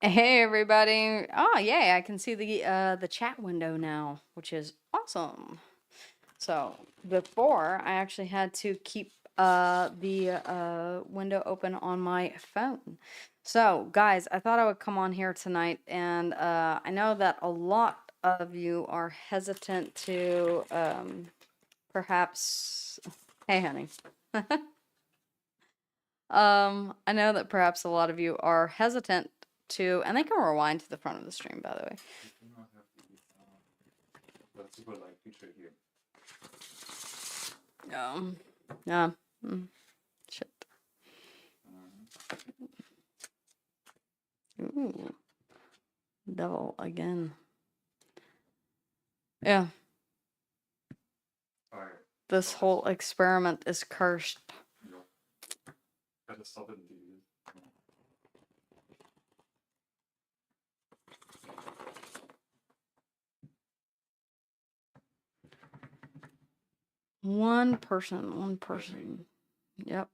Hey everybody. Oh yay, I can see the chat window now, which is awesome. So before I actually had to keep the window open on my phone. So guys, I thought I would come on here tonight, and I know that a lot of you are hesitant to perhaps hey honey. I know that perhaps a lot of you are hesitant to, and they can rewind to the front of the stream, by the way. You do not have the super light feature here. Yeah. Shit. Ooh. Devil again. Yeah. Alright. This whole experiment is cursed. Yeah. Better stop it indeed. One person. Yep.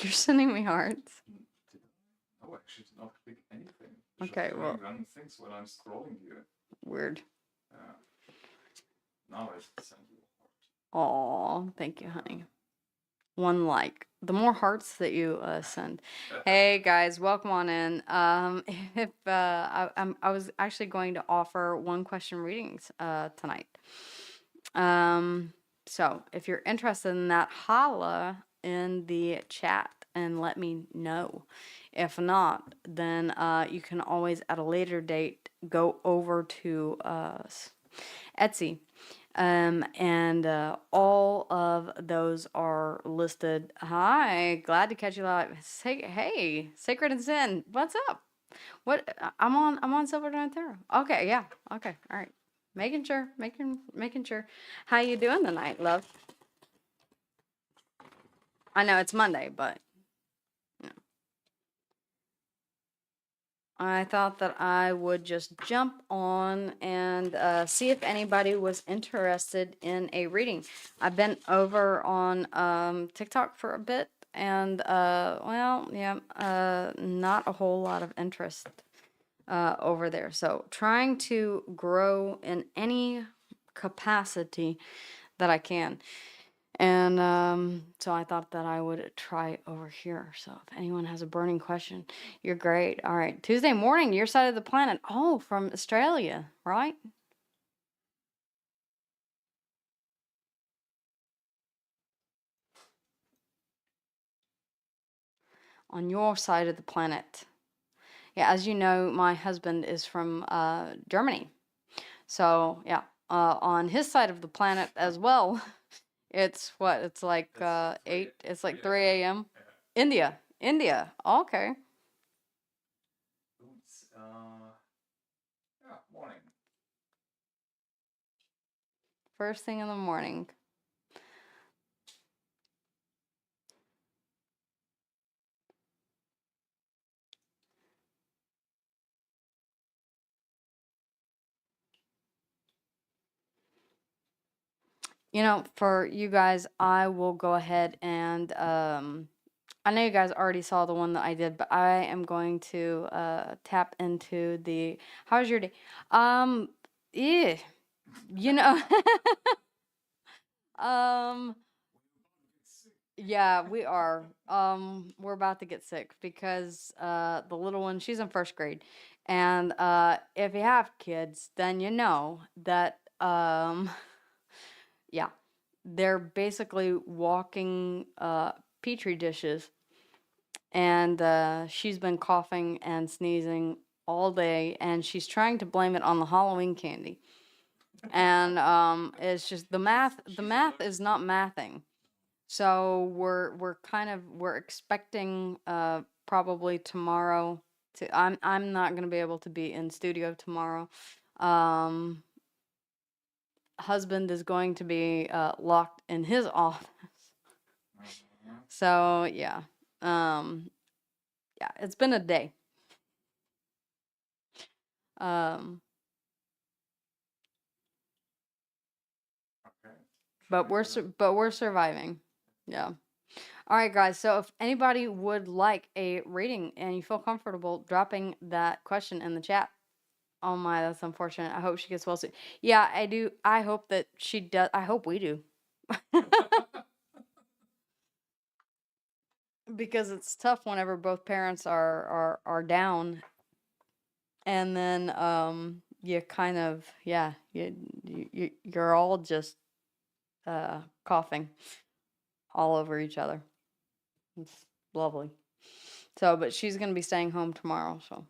You're sending me hearts. Oh, actually did not click anything. Okay, just well. Random things when I'm scrolling here. Weird. Now I send you a heart. Aw, thank you, honey. One like. The more hearts that you send. Hey guys, welcome on in. If I was actually going to offer one question readings tonight. So if you're interested in that, holla in the chat and let me know. If not, then you can always at a later date go over to Etsy. And all of those are listed. Hi, glad to catch you live. Hey, Sacred and Sin, what's up? What I'm on Silver Dawn Tarot. Okay, yeah, okay, all right. Making sure. How you doing tonight, love? I know it's Monday, but you know. I thought that I would just jump on and see if anybody was interested in a reading. I've been over on TikTok for a bit, and not a whole lot of interest over there. So trying to grow in any capacity that I can. And so I thought that I would try over here. So if anyone has a burning question, you're great. All right. Tuesday morning, your side of the planet. Oh, from Australia, right? On your side of the planet. Yeah, as you know, my husband is from Germany. So, yeah, on his side of the planet as well, it's what? It's like 8, it's like 3 a.m. India. Okay. Morning. First thing in the morning. You know, for you guys, I will go ahead and I know you guys already saw the one that I did, but I am going to tap into the how's your day? Yeah, you know, um yeah, we are. We're about to get sick because the little one, she's in first grade. And if you have kids, then you know that yeah, they're basically walking petri dishes, and she's been coughing and sneezing all day, and she's trying to blame it on the Halloween candy. And it's just the math is not mathing. So we're expecting probably tomorrow to I'm not gonna be able to be in studio tomorrow. Husband is going to be locked in his office. So yeah. Yeah, it's been a day. Okay. but we're surviving. Yeah. All right, guys. So if anybody would like a reading and you feel comfortable dropping that question in the chat. Oh my, that's unfortunate. I hope she gets well soon. Yeah, I do. I hope that she does. I hope we do. Because it's tough whenever both parents are down, and then you kind of, yeah, you're all just coughing all over each other. It's lovely. So, but she's going to be staying home tomorrow, so.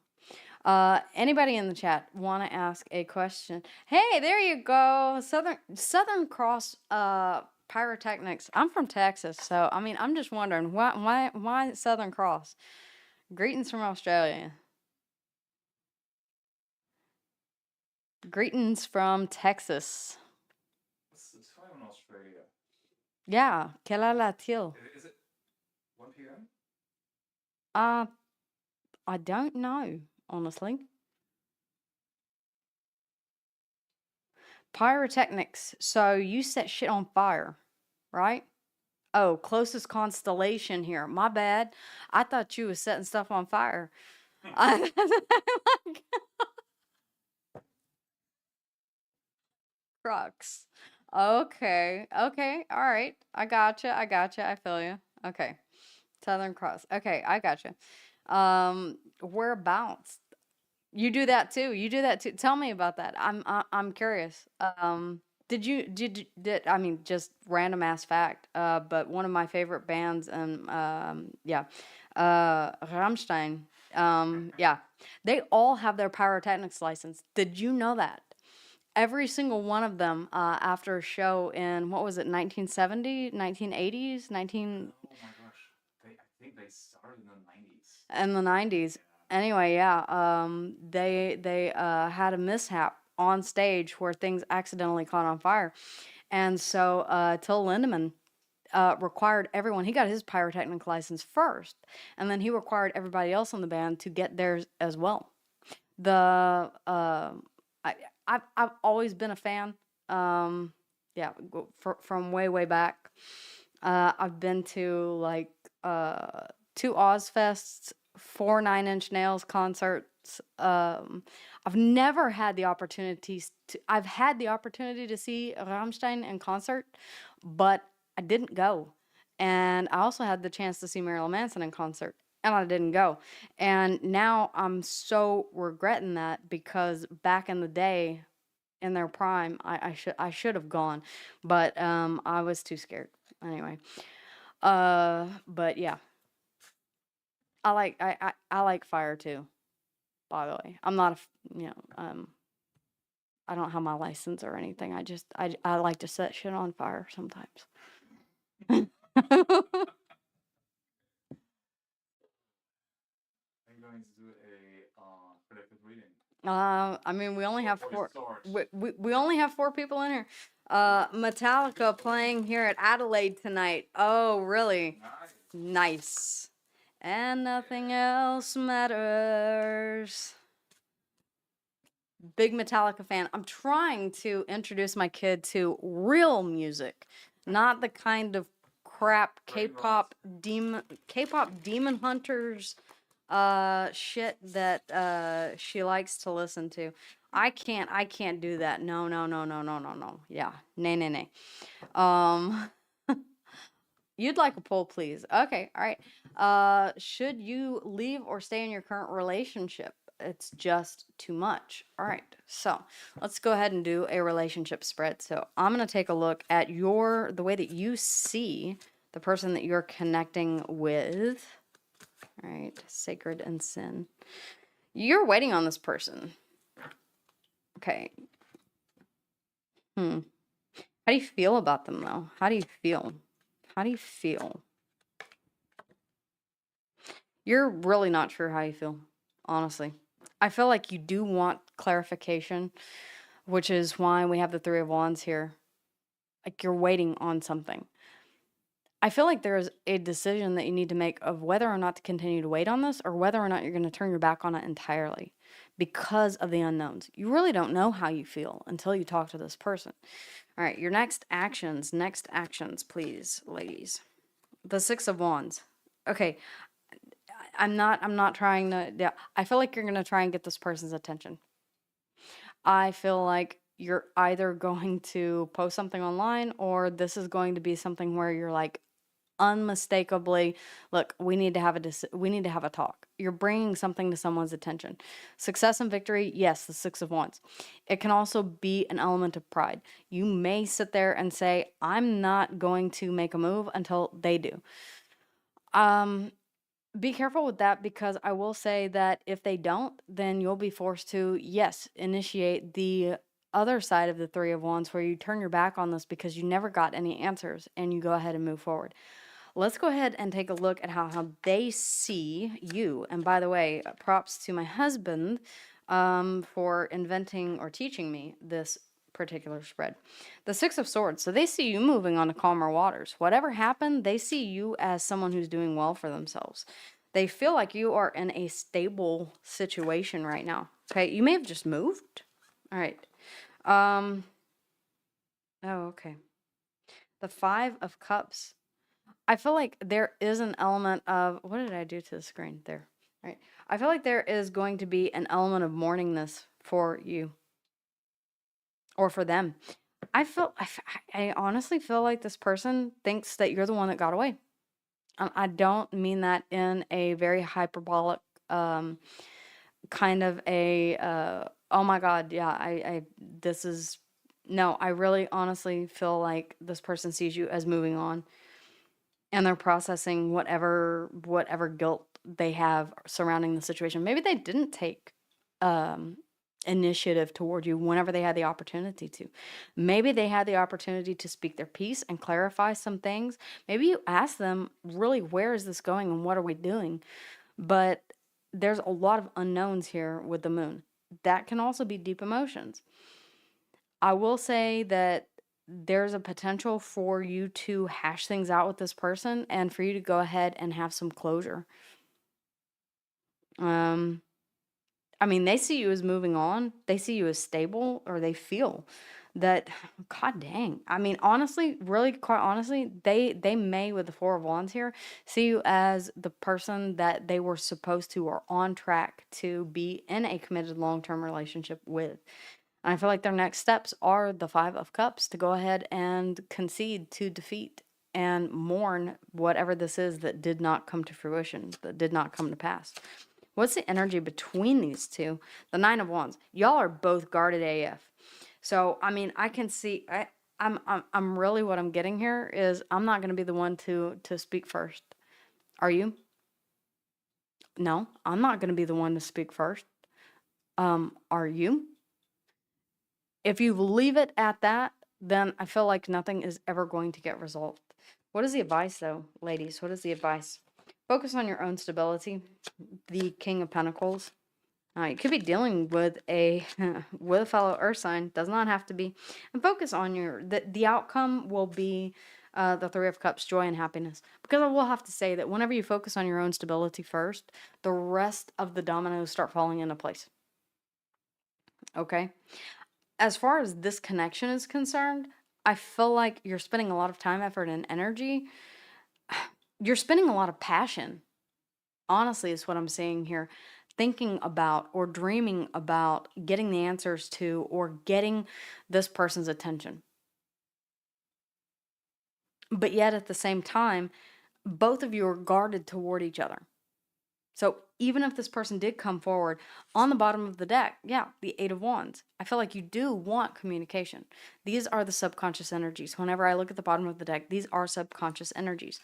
Anybody in the chat want to ask a question? Hey, there you go. Southern Cross Pyrotechnics. I'm from Texas, so I mean, I'm just wondering why Southern Cross? Greetings from Australia. Greetings from Texas. It's time in Australia. Yeah, quelle heure là-t-il? Is it 1 p.m.? I don't know, honestly. Pyrotechnics. So you set shit on fire, right? Oh, closest constellation here. My bad. I thought you was setting stuff on fire. Crux. Okay. Okay. All right. I gotcha. I gotcha. I feel you. Okay. Southern Cross. Okay. I gotcha. Whereabouts? You do that too. You do that too. Tell me about that. I'm curious. Did I mean, just random ass fact. But one of my favorite bands, and yeah, Rammstein. Yeah, they all have their pyrotechnics license. Did you know that? Every single one of them, after a show in, what was it, 1970, 1980s, 19 Oh my gosh. I think they started in the 90s. in the 90s. Anyway, yeah, they had a mishap on stage where things accidentally caught on fire. And so Till Lindemann required everyone, he got his pyrotechnic license first, and then he required everybody else in the band to get theirs as well. The I've always been a fan. Yeah, from way back. I've been to like 2 Ozfests, 4 Nine Inch Nails concerts. I've never had the opportunities to. I've had the opportunity to see Rammstein in concert, but I didn't go. And I also had the chance to see Marilyn Manson in concert, and I didn't go. And now I'm so regretting that, because back in the day, in their prime, I should have gone, but I was too scared. Anyway, but yeah, I like fire too. By the way, I'm not I don't have my license or anything. I like to set shit on fire sometimes. I'm going to do a predictive reading. I mean, we only have For 4. start. We only have 4 people in here. Metallica playing here at Adelaide tonight. Oh, really? Nice. Nice. And nothing else matters. Big Metallica fan. I'm trying to introduce my kid to real music, not the kind of crap K-pop demon hunters shit that she likes to listen to. I can't do that. No. Yeah. Nay. Um You'd like a poll, please. Okay, all right. Should you leave or stay in your current relationship? It's just too much. All right, so let's go ahead and do a relationship spread. So I'm gonna take a look at the way that you see the person that you're connecting with. All right, sacred and sin. You're waiting on this person. Okay. How do you feel about them, though? How do you feel? How do you feel? You're really not sure how you feel, honestly. I feel like you do want clarification, which is why we have the 3 of Wands here. Like, you're waiting on something. I feel like there's a decision that you need to make of whether or not to continue to wait on this, or whether or not you're going to turn your back on it entirely because of the unknowns. You really don't know how you feel until you talk to this person. All right, your next actions, please, ladies. The Six of Wands. Okay, I'm not trying to, yeah, I feel like you're going to try and get this person's attention. I feel like you're either going to post something online or this is going to be something where you're like unmistakably, look, we need to have a talk. You're bringing something to someone's attention. Success and victory, yes, the Six of Wands. It can also be an element of pride. You may sit there and say, I'm not going to make a move until they do. Be careful with that, because I will say that if they don't, then you'll be forced to, yes, initiate the other side of the Three of Wands, where you turn your back on this because you never got any answers and you go ahead and move forward. Let's go ahead and take a look at how they see you. And by the way, props to my husband for inventing or teaching me this particular spread. The Six of Swords. So they see you moving on to calmer waters. Whatever happened, they see you as someone who's doing well for themselves. They feel like you are in a stable situation right now. Okay, you may have just moved. All right. Oh, okay. The Five of Cups. I feel like there is an element of, what did I do to the screen there? All right. I feel like there is going to be an element of mourningness for you or for them. I honestly feel like this person thinks that you're the one that got away. I don't mean that in a very hyperbolic kind of a oh my god, yeah, I this is no, I really honestly feel like this person sees you as moving on, and they're processing whatever guilt they have surrounding the situation. Maybe they didn't take initiative toward you whenever they had the opportunity to. Maybe they had the opportunity to speak their piece and clarify some things. Maybe you ask them, really, where is this going and what are we doing? But there's a lot of unknowns here with the moon. That can also be deep emotions. I will say that there's a potential for you to hash things out with this person and for you to go ahead and have some closure. I mean, they see you as moving on. They see you as stable, or they feel that, god dang. I mean, honestly, really quite honestly, they may, with the Four of Wands here, see you as the person that they were supposed to or on track to be in a committed long-term relationship with. And I feel like their next steps are the Five of Cups, to go ahead and concede to defeat and mourn whatever this is that did not come to fruition, that did not come to pass. What's the energy between these two? The Nine of Wands. Y'all are both guarded AF. So, I mean, I can see, I'm really, what I'm getting here is I'm not going to be the one to speak first. Are you? No, I'm not going to be the one to speak first. Are you? If you leave it at that, then I feel like nothing is ever going to get resolved. What is the advice, though, ladies? What is the advice? Focus on your own stability. The King of Pentacles. You could be dealing with a with a fellow earth sign. Does not have to be. And focus on the outcome will be the Three of Cups, joy and happiness. Because I will have to say that whenever you focus on your own stability first, the rest of the dominoes start falling into place. Okay? As far as this connection is concerned, I feel like you're spending a lot of time, effort, and energy. You're spending a lot of passion, honestly, is what I'm saying here, thinking about or dreaming about getting the answers to or getting this person's attention. But yet at the same time, both of you are guarded toward each other. So even if this person did come forward on the bottom of the deck, yeah, the Eight of Wands, I feel like you do want communication. These are the subconscious energies. Whenever I look at the bottom of the deck, these are subconscious energies.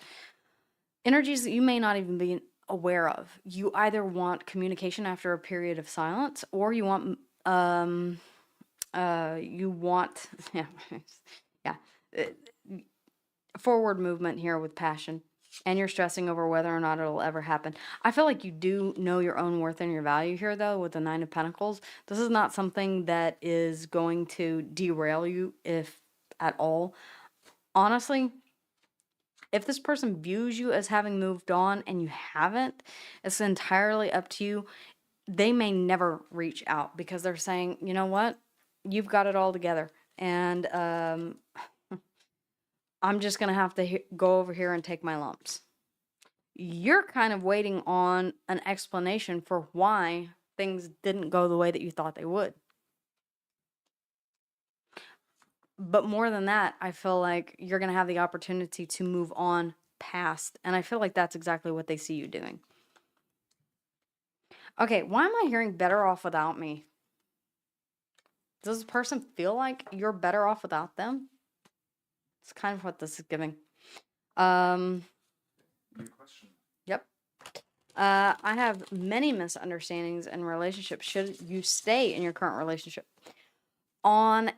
Energies that you may not even be aware of. You either want communication after a period of silence, or you want yeah, forward movement here with passion, and you're stressing over whether or not it'll ever happen. I feel like you do know your own worth and your value here, though, with the Nine of Pentacles. This is not something that is going to derail you, if at all. Honestly, if this person views you as having moved on and you haven't, it's entirely up to you. They may never reach out because they're saying, you know what? You've got it all together. And I'm just going to have to go over here and take my lumps. You're kind of waiting on an explanation for why things didn't go the way that you thought they would. But more than that, I feel like you're going to have the opportunity to move on past. And I feel like that's exactly what they see you doing. Okay, why am I hearing better off without me? Does this person feel like you're better off without them? It's kind of what this is giving. Good question. Yep. I have many misunderstandings in relationships. Should you stay in your current relationship? On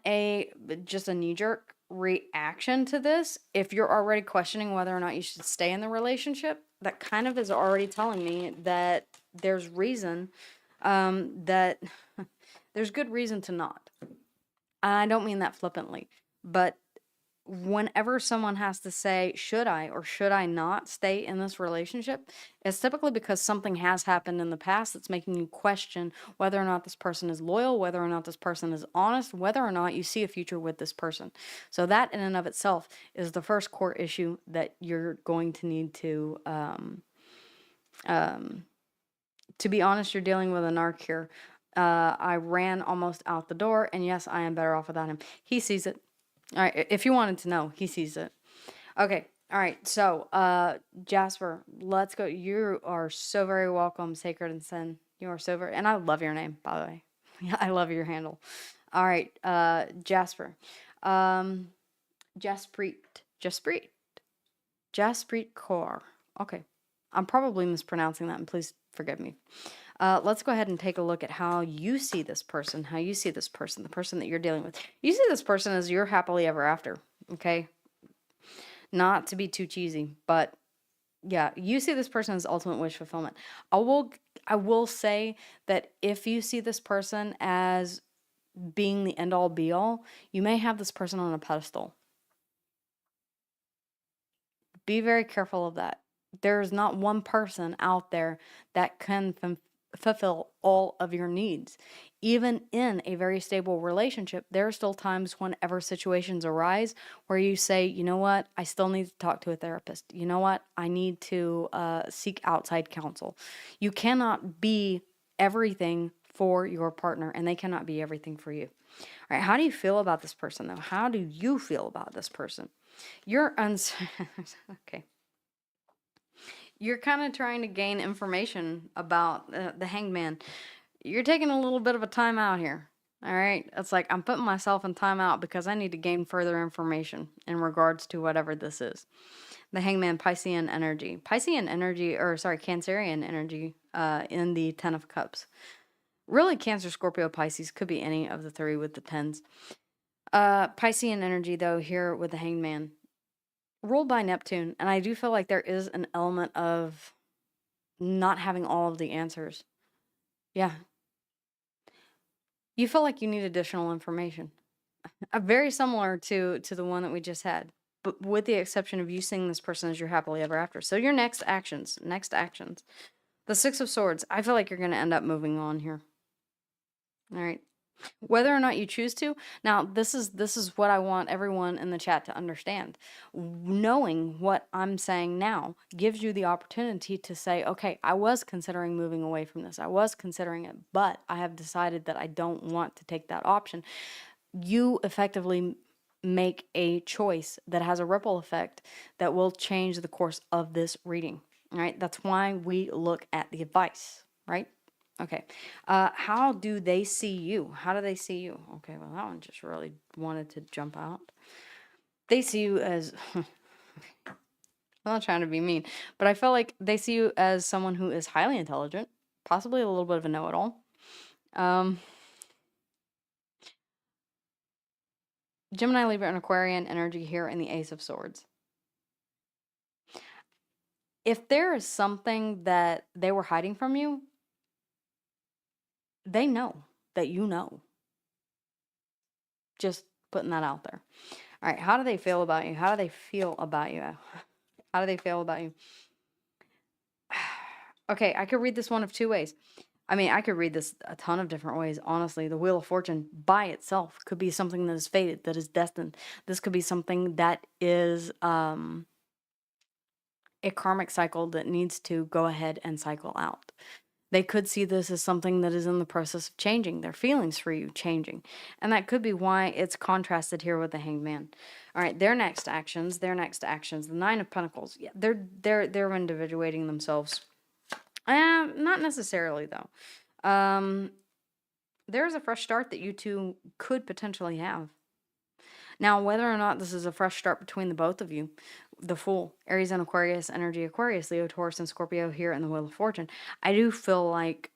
just a knee-jerk reaction to this, if you're already questioning whether or not you should stay in the relationship, that kind of is already telling me that there's reason, that there's good reason to not. I don't mean that flippantly, but whenever someone has to say, should I or should I not stay in this relationship, it's typically because something has happened in the past that's making you question whether or not this person is loyal, whether or not this person is honest, whether or not you see a future with this person. So that in and of itself is the first core issue that you're going to need to be honest, you're dealing with a narc here. I ran almost out the door, and yes, I am better off without him. He sees it. All right, if you wanted to know, he sees it. Okay, all right, so, Jasper, let's go. You are so very welcome, Sacred and Sin. You are so very, and I love your name, by the way. I love your handle. All right, Jasper. Jaspreet. Jaspreet Kaur. Okay, I'm probably mispronouncing that, and please forgive me. Let's go ahead and take a look at how you see this person, the person that you're dealing with. You see this person as your happily ever after, okay? Not to be too cheesy, but yeah, you see this person as ultimate wish fulfillment. I will say that if you see this person as being the end all be all, you may have this person on a pedestal. Be very careful of that. There's not one person out there that can fulfill all of your needs. Even in a very stable relationship, there are still times whenever situations arise where you say, you know what, I still need to talk to a therapist. You know what, I need to seek outside counsel. You cannot be everything for your partner, and they cannot be everything for you. All right, how do you feel about this person, though? How do you feel about this person? You're okay. You're kind of trying to gain information about the hangman. You're taking a little bit of a time out here. All right. It's like I'm putting myself in time out because I need to gain further information in regards to whatever this is. The hangman, Piscean energy. Cancerian energy in the Ten of Cups. Really, Cancer, Scorpio, Pisces could be any of the three with the tens. Piscean energy, though, here with the hangman. Ruled by Neptune, and I do feel like there is an element of not having all of the answers. Yeah. You feel like you need additional information. Very similar to the one that we just had, but with the exception of you seeing this person as your happily ever after. So your next actions. The Six of Swords. I feel like you're going to end up moving on here. All right. Whether or not you choose to. Now, this is what I want everyone in the chat to understand. Knowing what I'm saying now gives you the opportunity to say, okay, I was considering moving away from this. I was considering it, but I have decided that I don't want to take that option. You effectively make a choice that has a ripple effect that will change the course of this reading, right? That's why we look at the advice, right? Okay. How do they see you? How do they see you? Okay, well, that one just really wanted to jump out. They see you as, I'm not trying to be mean, but I feel like they see you as someone who is highly intelligent, possibly a little bit of a know-it-all. Gemini, Libra, and Aquarian energy here in the Ace of Swords. If there is something that they were hiding from you, they know that you know. Just putting that out there. All right, how do they feel about you? How do they feel about you? How do they feel about you? Okay, I could read this one of two ways. I mean, I could read this a ton of different ways, honestly. The Wheel of Fortune by itself could be something that is fated, that is destined. This could be something that is a karmic cycle that needs to go ahead and cycle out. They could see this as something that is in the process of changing, their feelings for you changing. And that could be why it's contrasted here with the Hanged Man. All right, their next actions, the Nine of Pentacles. Yeah, they're individuating themselves. Not necessarily though. There's a fresh start that you two could potentially have. Now, whether or not this is a fresh start between the both of you, the Fool, Aries and Aquarius energy, Aquarius, Leo, Taurus, and Scorpio here in the Wheel of Fortune, I do feel like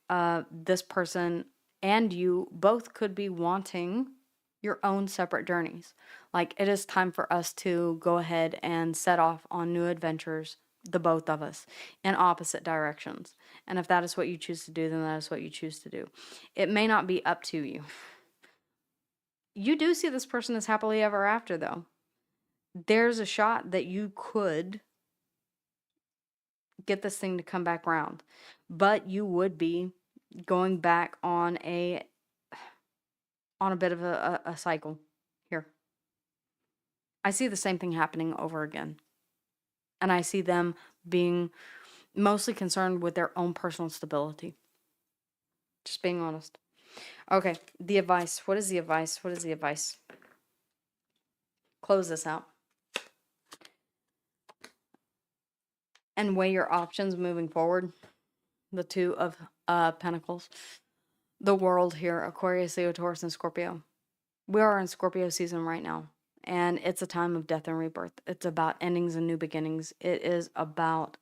this person and you both could be wanting your own separate journeys. Like, it is time for us to go ahead and set off on new adventures, the both of us, in opposite directions. And if that is what you choose to do, then that is what you choose to do. It may not be up to you. You do see this person as happily ever after, though. There's a shot that you could get this thing to come back round, but you would be going back on a bit of a cycle here. I see the same thing happening over again, and I see them being mostly concerned with their own personal stability. Just being honest. Okay, the advice. What is the advice? What is the advice? Close this out. And weigh your options moving forward. The Two of Pentacles. The World here, Aquarius, Leo, Taurus, and Scorpio. We are in Scorpio season right now, and it's a time of death and rebirth. It's about endings and new beginnings. It is about,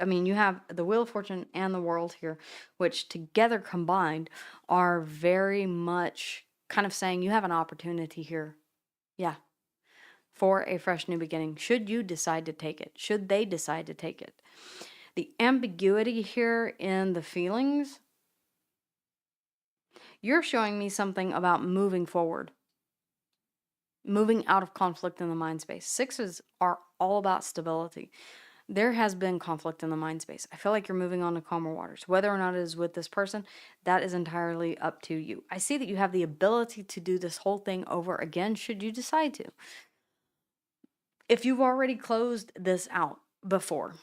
I mean, you have the Wheel of Fortune and the World here, which together combined are very much kind of saying you have an opportunity here. Yeah. For a fresh new beginning. Should you decide to take it? Should they decide to take it? The ambiguity here in the feelings, you're showing me something about moving forward. Moving out of conflict in the mind space. Sixes are all about stability. There has been conflict in the mind space. I feel like you're moving on to calmer waters. Whether or not it is with this person, that is entirely up to you. I see that you have the ability to do this whole thing over again should you decide to. If you've already closed this out before,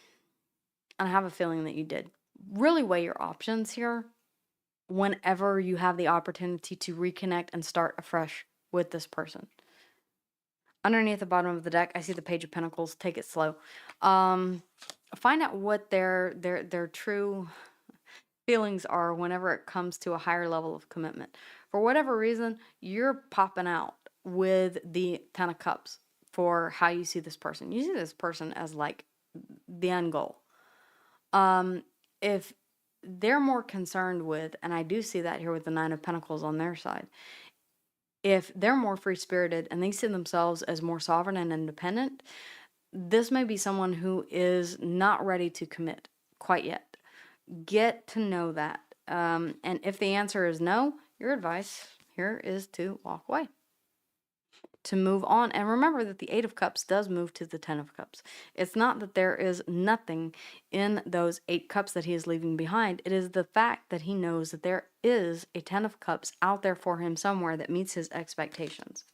and I have a feeling that you did, really weigh your options here whenever you have the opportunity to reconnect and start afresh with this person. Underneath the bottom of the deck, I see the Page of Pentacles. Take it slow. Find out what their true feelings are whenever it comes to a higher level of commitment. For whatever reason, you're popping out with the Ten of Cups for how you see this person. You see this person as like the end goal. If they're more concerned with, and I do see that here with the Nine of Pentacles on their side, if they're more free-spirited and they see themselves as more sovereign and independent, this may be someone who is not ready to commit quite yet. Get to know that. And if the answer is no, your advice here is to walk away. To move on. And remember that the Eight of Cups does move to the Ten of Cups. It's not that there is nothing in those 8 cups that he is leaving behind. It is the fact that he knows that there is a 10 of Cups out there for him somewhere that meets his expectations.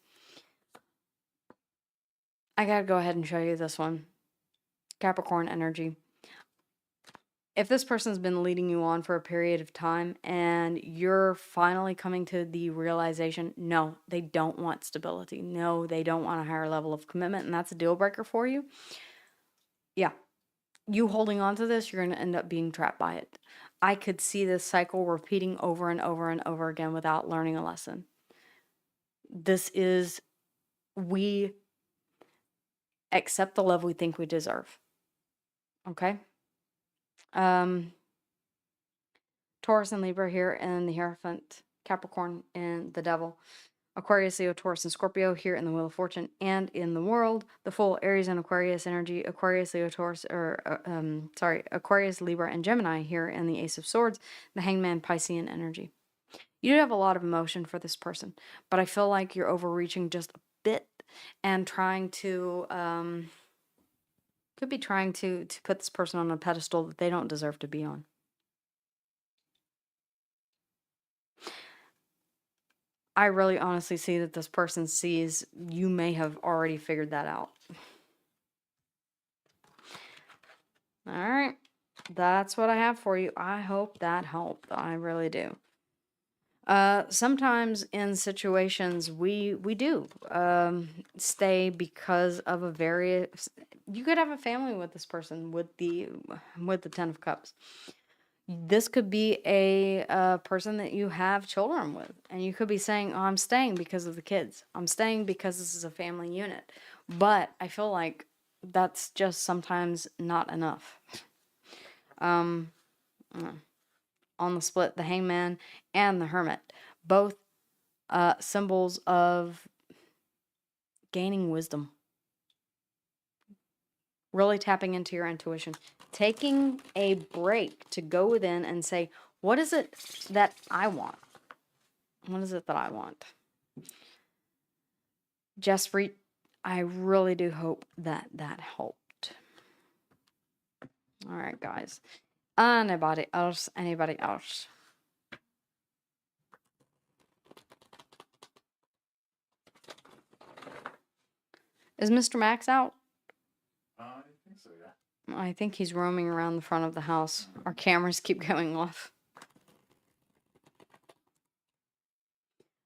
I gotta go ahead and show you this one. Capricorn energy. If this person's been leading you on for a period of time and you're finally coming to the realization, no, they don't want stability. No, they don't want a higher level of commitment, and that's a deal breaker for you. Yeah, you holding on to this, you're going to end up being trapped by it. I could see this cycle repeating over and over and over again without learning a lesson. This is, we accept the love we think we deserve. Okay? Taurus and Libra here, and the Hierophant, Capricorn and the Devil, Aquarius, Leo, Taurus, and Scorpio here in the Wheel of Fortune, and in the World, the Full, Aries and Aquarius energy, Aquarius, Leo, Taurus, Aquarius, Libra, and Gemini here in the Ace of Swords, the Hangman, Piscean energy. You do have a lot of emotion for this person, but I feel like you're overreaching just a bit and trying to, could be trying to put this person on a pedestal that they don't deserve to be on. I really honestly see that this person sees you may have already figured that out. All right. That's what I have for you. I hope that helped. I really do. Sometimes in situations we do stay because of a various. You could have a family with this person with the Ten of Cups. This could be a person that you have children with, and you could be saying, "Oh, I'm staying because of the kids. I'm staying because this is a family unit." But I feel like that's just sometimes not enough. Um, on the split, the Hangman and the Hermit, both symbols of gaining wisdom, really tapping into your intuition, taking a break to go within and say, what is it that I want? What is it that I want? I really do hope that that helped. All right, guys. Anybody else? Anybody else? Is Mr. Max out? I think so, yeah. I think he's roaming around the front of the house. Our cameras keep going off.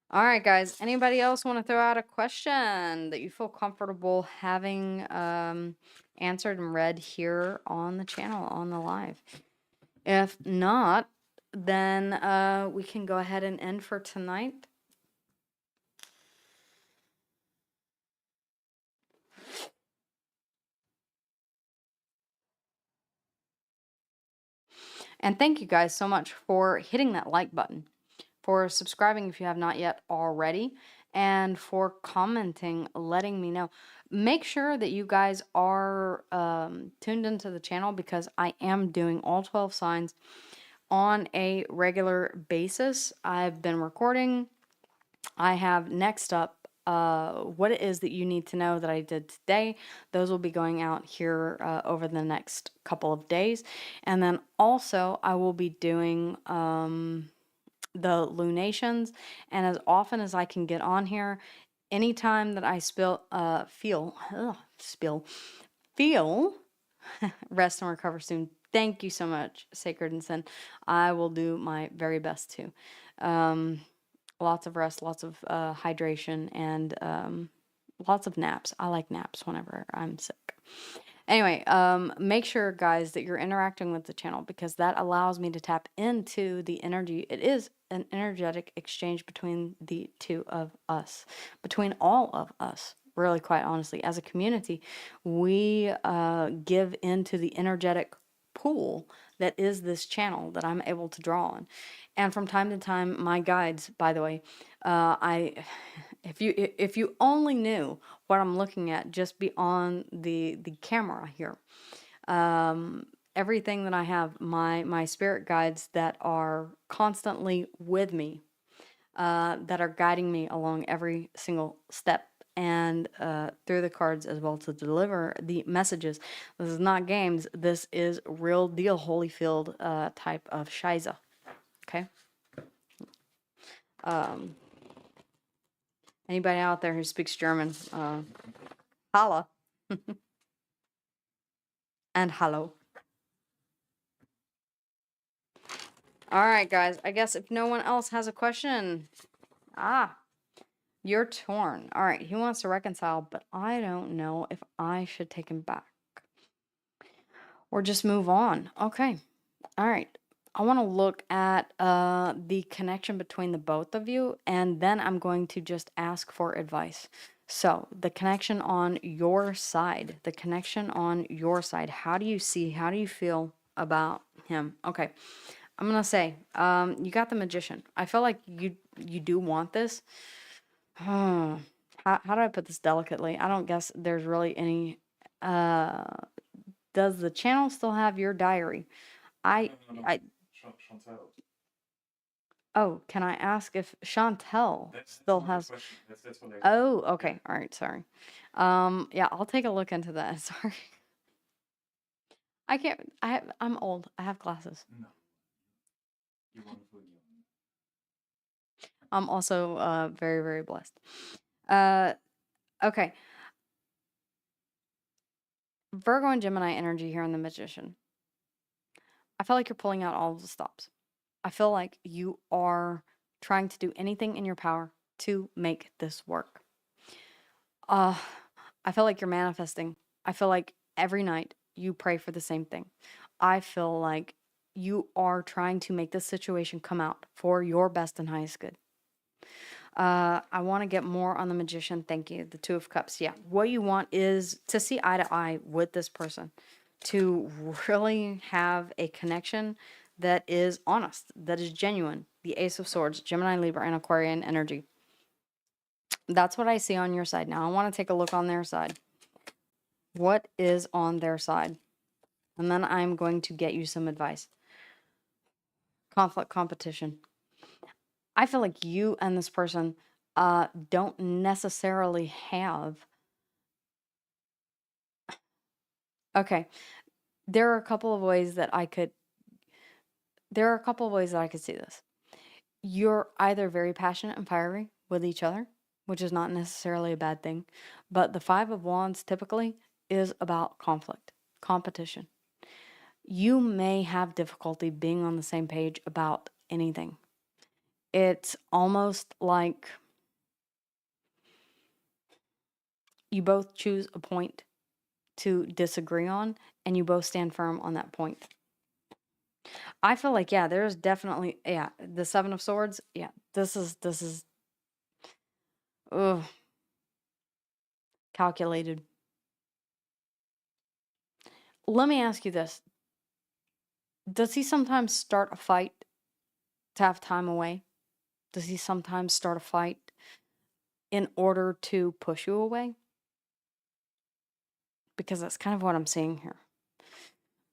All right, guys. Anybody else want to throw out a question that you feel comfortable having answered and read here on the channel, on the live? If not, then we can go ahead and end for tonight. And thank you guys so much for hitting that like button, for subscribing if you have not yet already, and for commenting, letting me know. Make sure that you guys are tuned into the channel because I am doing all 12 signs on a regular basis. I've been recording. I have next up what it is that you need to know that I did today. Those will be going out here over the next couple of days. And then also I will be doing the lunations, and as often as I can get on here, anytime that I feel rest and recover soon. Thank you so much, Sacred and Sin. I will do my very best to. Lots of rest, lots of hydration, and lots of naps. I like naps whenever I'm sick. Anyway, make sure, guys, that you're interacting with the channel because that allows me to tap into the energy. It is an energetic exchange between the two of us, between all of us. Really, quite honestly, as a community, we give into the energetic pool that is this channel that I'm able to draw on. And from time to time, my guides, by the way, if you only knew what I'm looking at just beyond the camera here, everything that I have, my spirit guides that are constantly with me, that are guiding me along every single step and through the cards as well to deliver the messages. This is not games. This is real deal Holyfield type of shiza. Okay. Anybody out there who speaks German, holla. And hello. All right, guys. I guess if no one else has a question, you're torn. All right, he wants to reconcile, but I don't know if I should take him back or just move on. Okay. All right. I want to look at the connection between the both of you, and then I'm going to just ask for advice. So, the connection on your side, how do you see, how do you feel about him? Okay. I'm going to say, you got the Magician. I feel like you do want this. How do I put this delicately? I don't guess there's really any. Does the channel still have your diary? No. Chantel. Oh, can I ask if Chantel still has? That's what I. Oh, okay. All right. Sorry. Yeah, I'll take a look into that. Sorry. I can't. I'm old. I have glasses. No. You're wonderful. I'm also very, very blessed. Uh, okay. Virgo and Gemini energy here in the Magician. I feel like you're pulling out all of the stops. I feel like you are trying to do anything in your power to make this work. Uh, I feel like you're manifesting. I feel like every night you pray for the same thing. I feel like you are trying to make this situation come out for your best and highest good. I want to get more on the Magician. Thank you. The Two of Cups. Yeah. What you want is to see eye to eye with this person, to really have a connection that is honest, that is genuine. The Ace of Swords, Gemini, Libra, and Aquarian energy. That's what I see on your side. Now I want to take a look on their side. What is on their side? And then I'm going to get you some advice. Conflict, competition. I feel like you and this person don't necessarily have. Okay, there are a couple of ways that I could. There are a couple of ways that I could see this. You're either very passionate and fiery with each other, which is not necessarily a bad thing, but the Five of Wands typically is about conflict, competition. You may have difficulty being on the same page about anything. It's almost like you both choose a point to disagree on and you both stand firm on that point. I feel like, yeah, there's definitely, yeah, the Seven of Swords. Yeah, this is, ugh, calculated. Let me ask you this. Does he sometimes start a fight to have time away? Does he sometimes start a fight in order to push you away? Because that's kind of what I'm seeing here.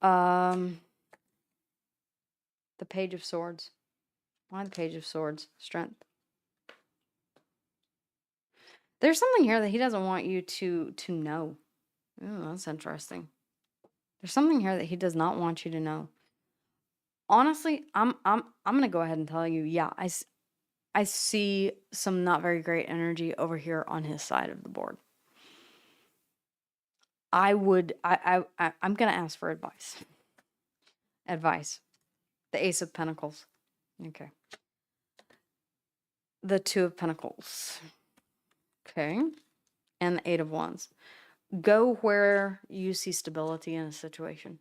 The Page of Swords. Why the Page of Swords? Strength. There's something here that he doesn't want you to know. Ooh, that's interesting. There's something here that he does not want you to know. Honestly, I'm gonna go ahead and tell you, yeah, I see some not very great energy over here on his side of the board. I'm gonna ask for advice. Advice. The Ace of Pentacles. Okay. The Two of Pentacles. Okay. And the Eight of Wands. Go where you see stability in a situation.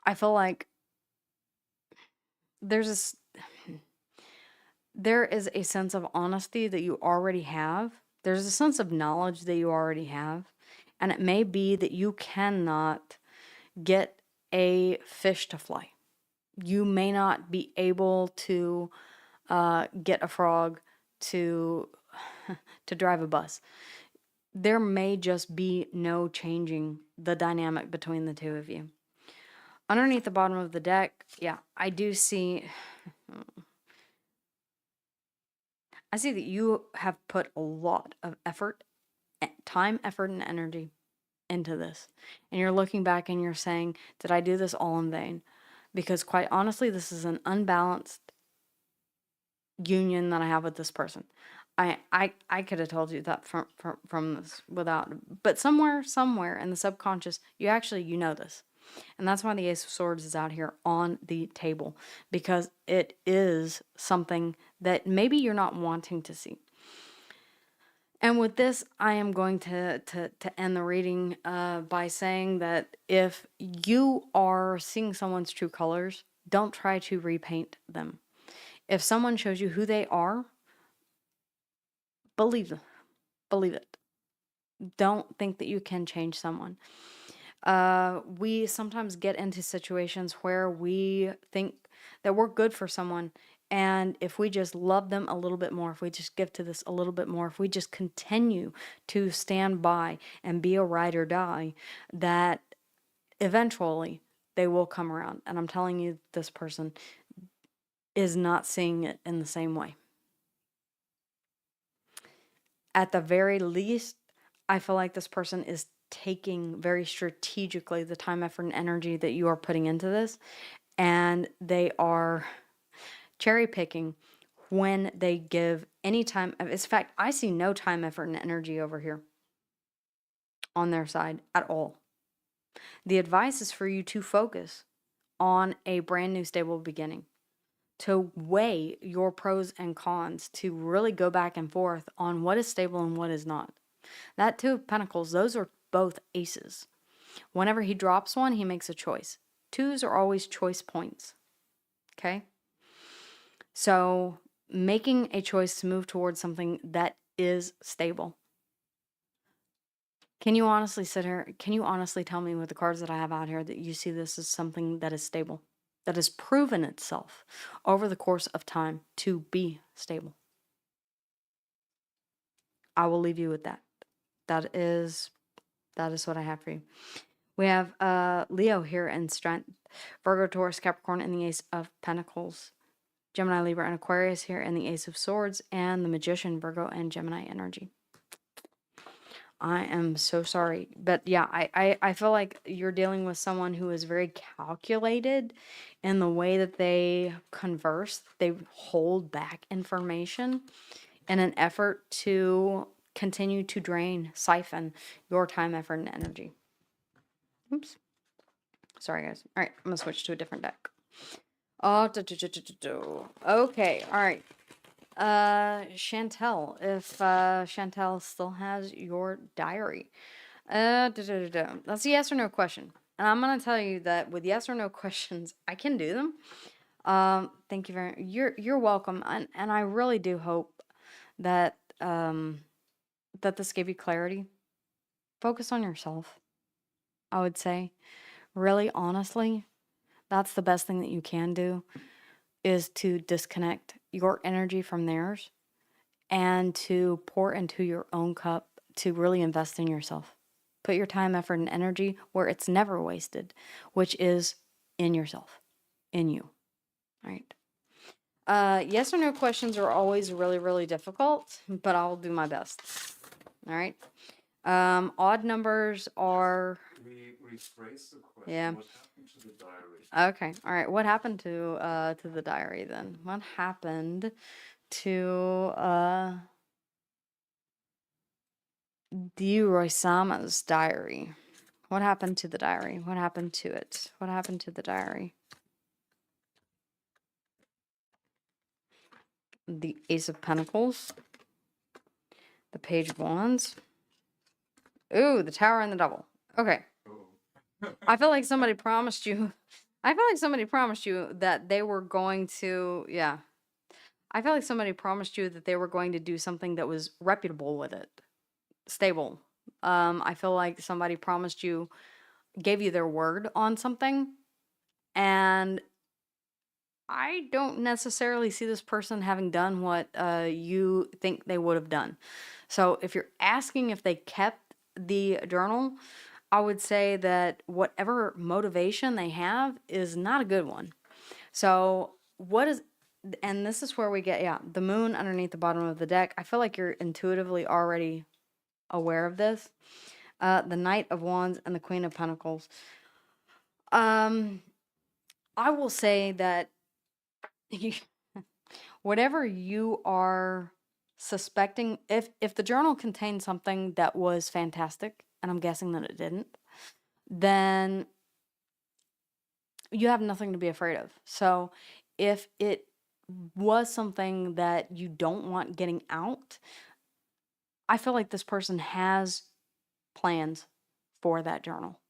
I feel like there is a sense of honesty that you already have. There's a sense of knowledge that you already have. And it may be that you cannot get a fish to fly. You may not be able to get a frog to drive a bus. There may just be no changing the dynamic between the two of you. Underneath the bottom of the deck, yeah, I do see. I see that you have put a lot of effort, time, effort, and energy into this. And you're looking back and you're saying, did I do this all in vain? Because quite honestly, this is an unbalanced union that I have with this person. I could have told you that from this without, but somewhere in the subconscious, you know this. And that's why the Ace of Swords is out here on the table, because it is something that maybe you're not wanting to see. And with this, I am going to end the reading by saying that if you are seeing someone's true colors, don't try to repaint them. If someone shows you who they are, believe them. Believe it. Don't think that you can change someone. We sometimes get into situations where we think that we're good for someone, and if we just love them a little bit more, if we just give to this a little bit more, if we just continue to stand by and be a ride or die, that eventually they will come around. And I'm telling you, this person is not seeing it in the same way. At the very least, I feel like this person is taking very strategically the time, effort, and energy that you are putting into this, and they are cherry picking when they give any time. In fact, I see no time, effort, and energy over here on their side at all. The advice is for you to focus on a brand new stable beginning, to weigh your pros and cons, to really go back and forth on what is stable and what is not. That Two of Pentacles, those are both aces. Whenever he drops one, he makes a choice. Twos are always choice points. Okay? So, making a choice to move towards something that is stable. Can you honestly sit here? Can you honestly tell me with the cards that I have out here that you see this as something that is stable, that has proven itself over the course of time to be stable? I will leave you with that. That is what I have for you. We have Leo here in Strength, Virgo, Taurus, Capricorn, and the Ace of Pentacles. Gemini, Libra, and Aquarius here in the Ace of Swords, and the Magician, Virgo, and Gemini energy. I am so sorry. But yeah, I feel like you're dealing with someone who is very calculated in the way that they converse. They hold back information in an effort to continue to drain, siphon your time, effort, and energy. Oops. Sorry, guys. All right, I'm going to switch to a different deck. Oh, okay, all right. Chantel, if Chantel still has your diary. That's a yes or no question. And I'm gonna tell you that with yes or no questions, I can do them. Thank you very much. You're welcome. And I really do hope that that this gave you clarity. Focus on yourself, I would say. Really honestly, that's the best thing that you can do, is to disconnect your energy from theirs and to pour into your own cup, to really invest in yourself. Put your time, effort, and energy where it's never wasted, which is in yourself, in you. All right. Yes or no questions are always really, really difficult, but I'll do my best. All right. Odd numbers are. Rephrase the question. Yeah. What happened to the diary? Okay. All right. What happened to the diary then? What happened to Roy-sama's diary? What happened to the diary? What happened to it? What happened to the diary? The Ace of Pentacles. The Page of Wands. Ooh, the Tower and the Devil. Okay. Oh. I feel like somebody promised you. I feel like somebody promised you that they were going to. Yeah. I feel like somebody promised you that they were going to do something that was reputable with it. Stable. I feel like somebody promised you, gave you their word on something, and I don't necessarily see this person having done what you think they would have done. So if you're asking if they kept the journal, I would say that whatever motivation they have is not a good one. So what is, and this is where we get, yeah, the moon underneath the bottom of the deck. I feel like you're intuitively already aware of this. The Knight of Wands and the Queen of Pentacles. I will say that whatever you are suspecting, if the journal contained something that was fantastic, and I'm guessing that it didn't, then you have nothing to be afraid of. So if it was something that you don't want getting out, I feel like this person has plans for that journal.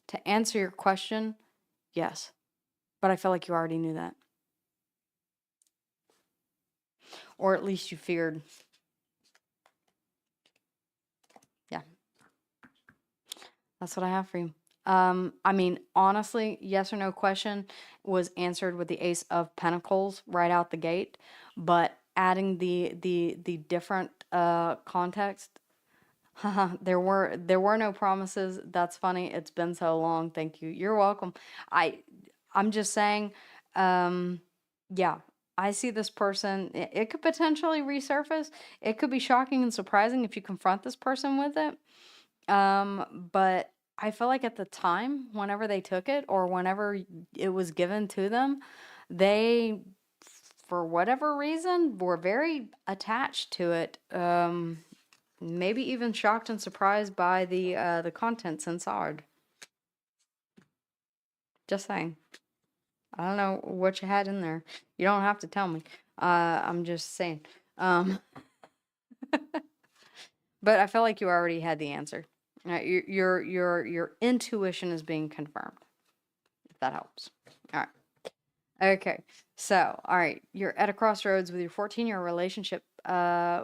To answer your question, yes. But I feel like you already knew that. Or at least you feared. Yeah. That's what I have for you. I mean, honestly, yes or no question was answered with the Ace of Pentacles right out the gate, but adding the different context, there were no promises. That's funny. It's been so long. Thank you. You're welcome. I'm just saying, yeah, I see this person. It could potentially resurface. It could be shocking and surprising if you confront this person with it. But I feel like at the time, whenever they took it or whenever it was given to them, They, for whatever reason, were very attached to it. Maybe even shocked and surprised by the contents inside. Just saying. I don't know what you had in there. You don't have to tell me. I'm just saying. Um, but I feel like you already had the answer. Your intuition is being confirmed. If that helps. All right. Okay. So, all right, you're at a crossroads with your 14-year relationship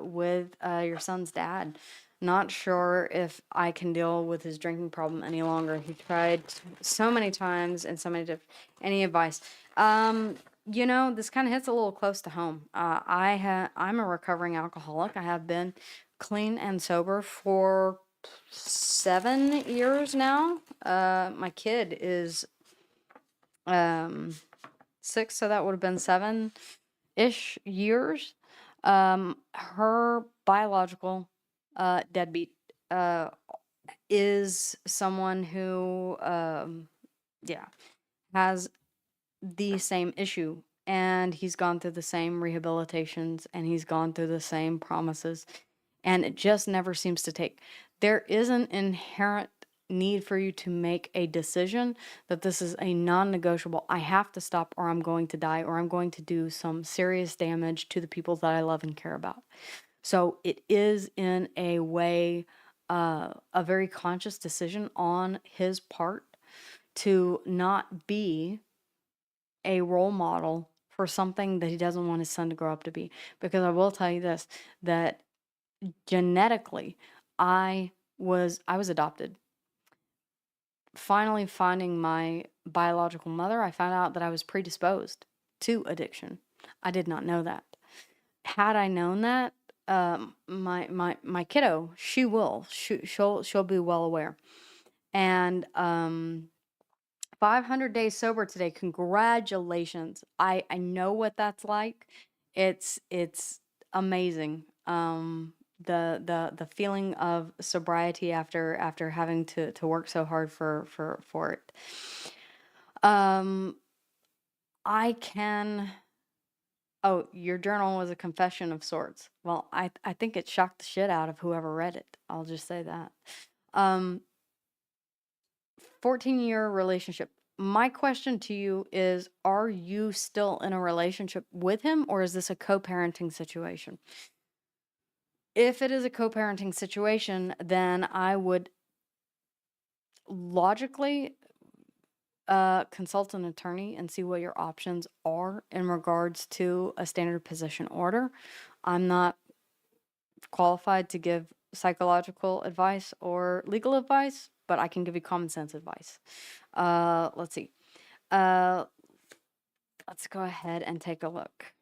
with your son's dad. Not sure if I can deal with his drinking problem any longer. He tried so many times and so many different. Any advice? This kind of hits a little close to home. I'm a recovering alcoholic. I have been clean and sober for 7 years now. My kid is um 6, so that would have been 7-ish years. Her biological deadbeat is someone who, yeah, has the same issue. And he's gone through the same rehabilitations and he's gone through the same promises. And it just never seems to take. There is an inherent need for you to make a decision that this is a non-negotiable. I have to stop or I'm going to die or I'm going to do some serious damage to the people that I love and care about. So it is in a way a very conscious decision on his part to not be a role model for something that he doesn't want his son to grow up to be. Because I will tell you this, that genetically, I was adopted. Finally finding my biological mother, I found out that I was predisposed to addiction. I did not know that. Had I known that, my kiddo, she'll be well aware. And 500 days sober today. Congratulations. I know what that's like. It's amazing. The feeling of sobriety after having to work so hard for it. Um I can Oh, your journal was a confession of sorts. Well, I think it shocked the shit out of whoever read it. I'll just say that. Um 14-year relationship. My question to you is, are you still in a relationship with him or is this a co-parenting situation? If it is a co-parenting situation, then I would logically consult an attorney and see what your options are in regards to a standard possession order. I'm not qualified to give psychological advice or legal advice, but I can give you common sense advice. Let's see. Uh, let's go ahead and take a look.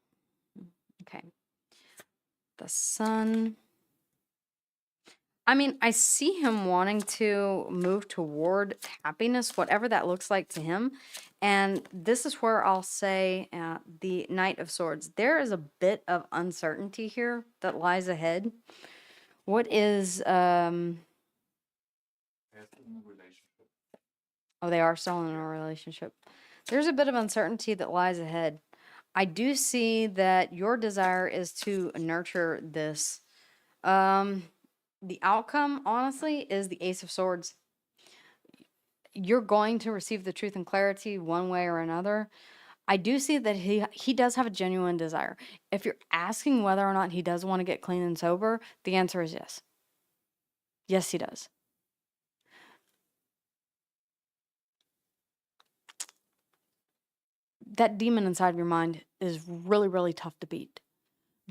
Okay. The sun. I mean, I see him wanting to move toward happiness, whatever that looks like to him. And this is where I'll say the Knight of Swords. There is a bit of uncertainty here that lies ahead. What is Oh, they are still in a relationship. There's a bit of uncertainty that lies ahead. I do see that your desire is to nurture this. The outcome, honestly, is the Ace of Swords. You're going to receive the truth and clarity one way or another. I do see that he does have a genuine desire. If you're asking whether or not he does want to get clean and sober, the answer is yes. Yes, he does. That demon inside of your mind is really, really tough to beat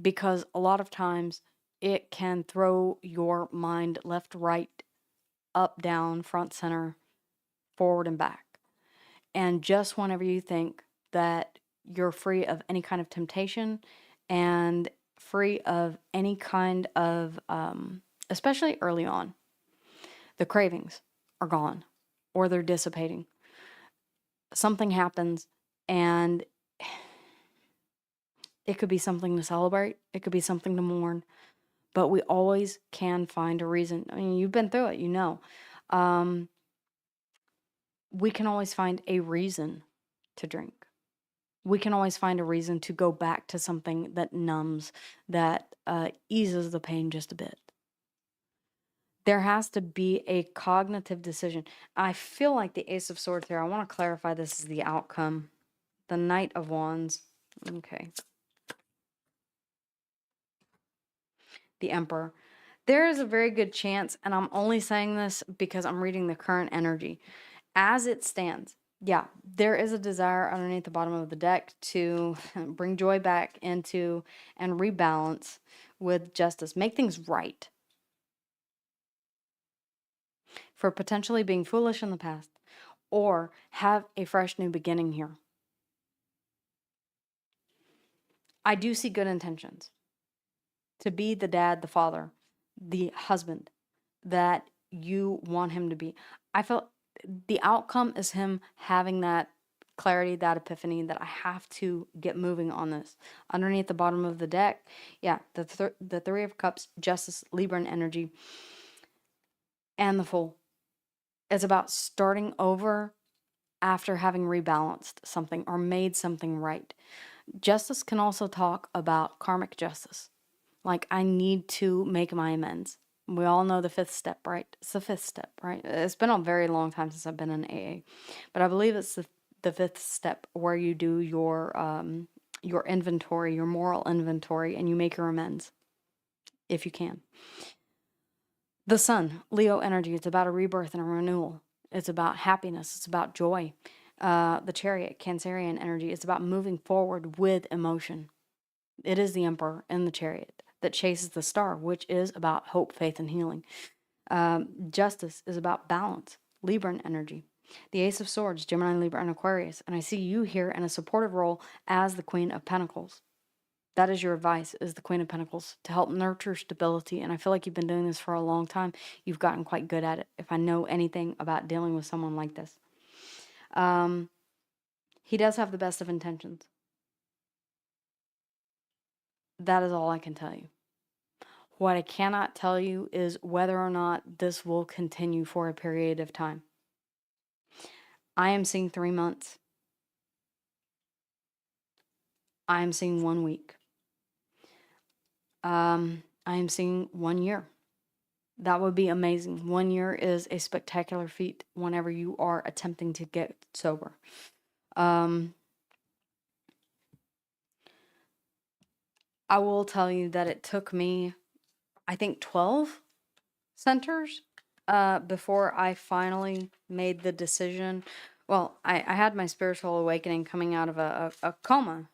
because a lot of times it can throw your mind left, right, up, down, front, center, forward, and back. And just whenever you think that you're free of any kind of temptation and free of any kind of, especially early on, the cravings are gone or they're dissipating. Something happens and it could be something to celebrate, it could be something to mourn, but we always can find a reason. I mean, you've been through it, you know. We can always find a reason to drink. we can always find a reason to go back to something that numbs, that eases the pain just a bit. There has to be a cognitive decision. I feel like the Ace of Swords here, I want to clarify this is the outcome. The Knight of Wands. Okay. The Emperor. There is a very good chance, and I'm only saying this because I'm reading the current energy. As it stands, yeah, there is a desire underneath the bottom of the deck to bring joy back into and rebalance with justice, make things right. For potentially being foolish in the past, or have a fresh new beginning here. I do see good intentions to be the dad, the father, the husband that you want him to be. I feel the outcome is him having that clarity, that epiphany that I have to get moving on this. Underneath the bottom of the deck, yeah, the Three of Cups, Justice, Libran energy, and the Fool. It's about starting over after having rebalanced something or made something right. Justice can also talk about karmic justice. Like, I need to make my amends. We all know the fifth step, right? It's the fifth step, right? It's been a very long time since I've been in AA, but I believe it's the fifth step where you do your inventory, your moral inventory, and you make your amends if you can. The Sun, Leo energy, it's about a rebirth and a renewal. It's about happiness. It's about joy. The Chariot, Cancerian energy, it's about moving forward with emotion. It is the Emperor in the Chariot that chases the star, which is about hope, faith, and healing. Justice is about balance, Libran energy. The Ace of Swords, Gemini, Libra, and Aquarius. And I see you here in a supportive role as the Queen of Pentacles. That is your advice, is the Queen of Pentacles, to help nurture stability. And I feel like you've been doing this for a long time. You've gotten quite good at it, if I know anything about dealing with someone like this. He does have the best of intentions. That is all I can tell you. What I cannot tell you is whether or not this will continue for a period of time. I am seeing 3 months. I am seeing 1 week. I am seeing 1 year. That would be amazing. 1 year is a spectacular feat whenever you are attempting to get sober. I will tell you that it took me, I think, 12 centers before I finally made the decision. Well, I had my spiritual awakening coming out of a coma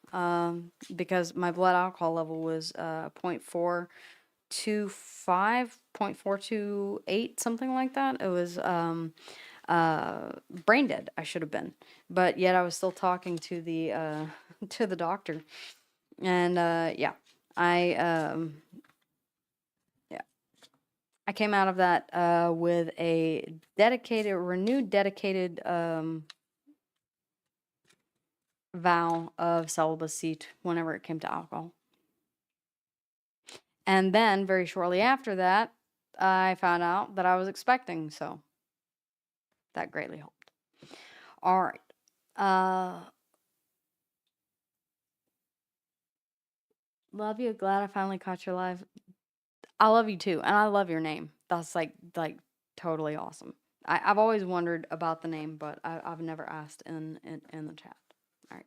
because my blood alcohol level was 0.425, 0.428, something like that. It was brain dead. I should have been, but yet I was still talking to the to the doctor, and yeah, I I came out of that with a renewed dedicated vow of celibacy whenever it came to alcohol. And then very shortly after that, I found out that I was expecting, so that greatly helped. All right. Love you. Glad I finally caught your live. I love you too, and I love your name. That's like totally awesome. I've always wondered about the name, but I've never asked in the chat. All right.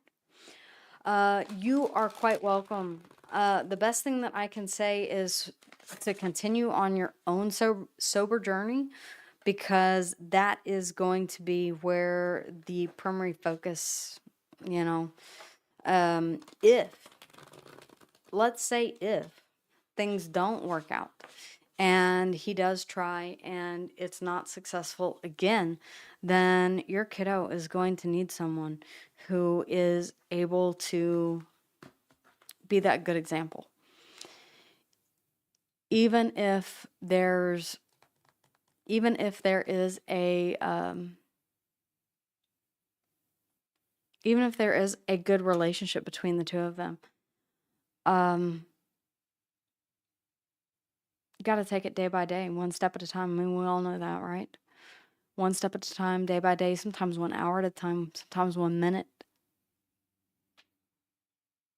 You are quite welcome. The best thing that I can say is to continue on your own sober journey, because that is going to be where the primary focus, if, let's say if things don't work out and he does try and it's not successful again, then your kiddo is going to need someone who is able to be that good example. Even if there is a good relationship between the two of them, you got to take it day by day, one step at a time. I mean, we all know that, right? One step at a time, day by day, sometimes 1 hour at a time, sometimes 1 minute.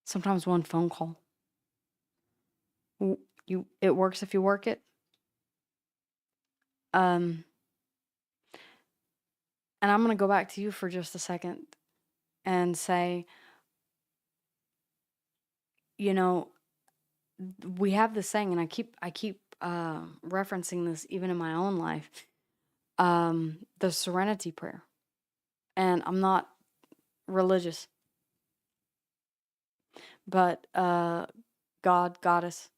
Sometimes one phone call. It works if you work it. And I'm going to go back to you for just a second and say, you know, we have this saying, and I keep referencing this even in my own life, the serenity prayer. And I'm not religious, but God, Goddess,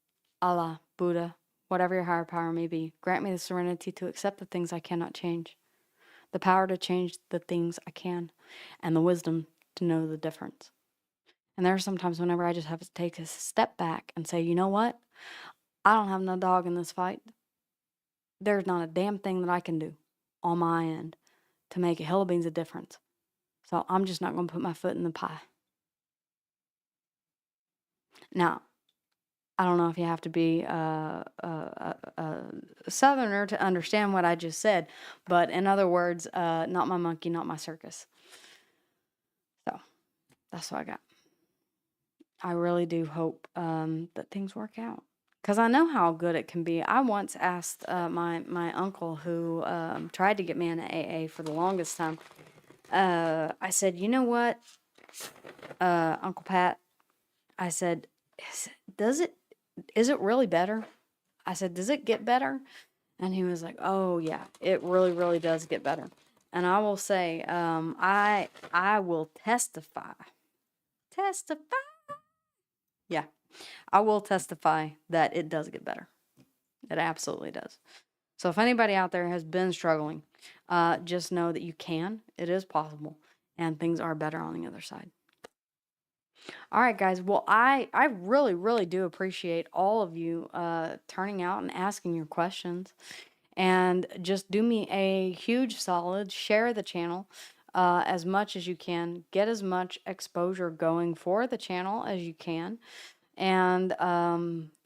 Allah, Buddha, whatever your higher power may be, grant me the serenity to accept the things I cannot change, the power to change the things I can, and the wisdom to know the difference. And there are sometimes whenever I just have to take a step back and say, you know what? I don't have no dog in this fight. There's not a damn thing that I can do on my end to make a hill of beans a difference. So I'm just not going to put my foot in the pie. Now, I don't know if you have to be a Southerner to understand what I just said, but in other words, not my monkey, not my circus. So that's what I got. I really do hope that things work out, because I know how good it can be. I once asked my uncle, who tried to get me into AA for the longest time. I said, you know what, Uncle Pat? I said, is it really better? I said, does it get better? And he was like, oh yeah, it really, really does get better. And I will say, I will testify. Yeah, I will testify that it does get better. It absolutely does. So if anybody out there has been struggling, just know that you can. It is possible. And things are better on the other side. All right, guys. Well, I really, really do appreciate all of you turning out and asking your questions. And just do me a huge solid. Share the channel as much as you can. Get as much exposure going for the channel as you can. And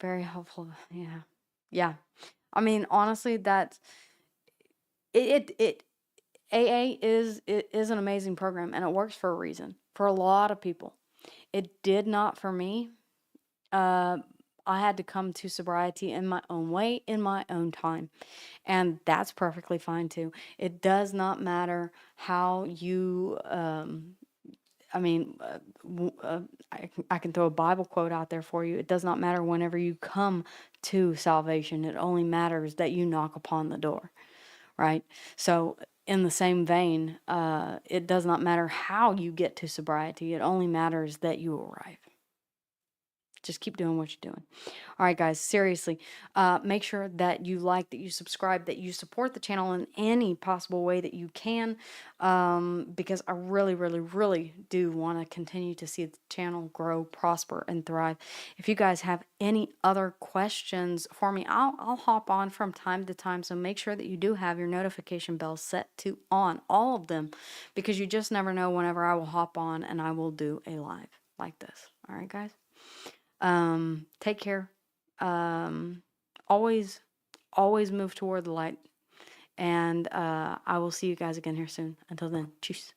very helpful. Yeah. Yeah. I mean, honestly, that's it. AA is an amazing program, and it works for a reason for a lot of people. It did not for me. I had to come to sobriety in my own way, in my own time, and that's perfectly fine too. It does not matter how you. I mean, I can throw a Bible quote out there for you. It does not matter whenever you come to salvation. It only matters that you knock upon the door, right? So, in the same vein, it does not matter how you get to sobriety. It only matters that you arrive. Just keep doing what you're doing. All right, guys, seriously, make sure that you like, that you subscribe, that you support the channel in any possible way that you can, because I really, really, really do want to continue to see the channel grow, prosper, and thrive. If you guys have any other questions for me, I'll hop on from time to time, so make sure that you do have your notification bell set to on, all of them, because you just never know whenever I will hop on and I will do a live like this. All right, guys? Take care. Always, always move toward the light. And I will see you guys again here soon. Until then, cheers.